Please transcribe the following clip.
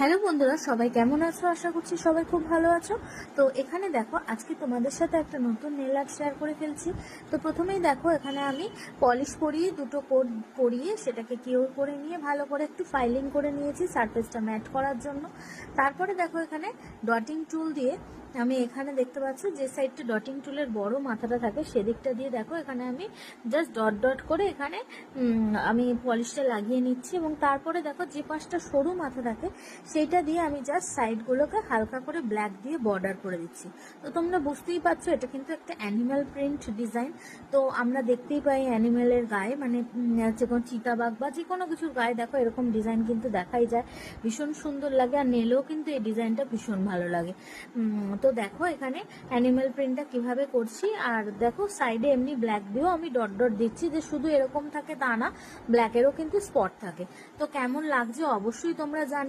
Hello বন্ধুরা, সবাই কেমন আছো? আশা করছি সবাই খুব ভালো আছো। তো এখানে দেখো, আজকে তোমাদের সাথে একটা নতুন নেল আর্ট শেয়ার করে ফেলছি। তো প্রথমেই দেখো, এখানে আমি পলিশ করিয়ে দুটো কোট করিয়ে সেটাকে কিওর করে নিয়ে ভালো করে একটু ফাইলিং করে নিয়েছি সারফেসটা ম্যাট করার জন্য। তারপরে দেখো, এখানে ডটিং টুল দিয়ে আমি এখানে দেখতে পাচ্ছি যে সাইডটা ডটিং টুলের বড় মাথাটা থাকে সেদিকটা দিয়ে দেখো এখানে আমি জাস্ট ডট ডট করে এখানে আমি পলিশটা লাগিয়ে নিচ্ছি। এবং তারপরে দেখো, যে পাশটা সরু মাথা থাকে সেইটা দিয়ে আমি জাস্ট সাইডগুলোকে হালকা করে ব্ল্যাক দিয়ে বর্ডার করে দিচ্ছি। তো তোমরা বুঝতেই পারছো এটা কিন্তু একটা অ্যানিম্যাল প্রিন্ট ডিজাইন। তো আমরা দেখতেই পাই অ্যানিম্যালের গায়ে, মানে যে কোনো চিতাবাঘ বা যে কোনো কিছুর গায়ে দেখো এরকম ডিজাইন কিন্তু দেখাই যায়, ভীষণ সুন্দর লাগে। আর নেলেও কিন্তু এই ডিজাইনটা ভীষণ ভালো লাগে। তো দেখো এখানে অ্যানিম্যাল প্রিন্টটা কিভাবে করছি। আর দেখো সাইডে এমনি ব্ল্যাক দিয়েও আমি ডট ডট দিচ্ছি, যে শুধু এরকম থাকে তা না, ব্ল্যাকেরও কিন্তু স্পট থাকে। তো কেমন লাগছে অবশ্যই তোমরা জানিও।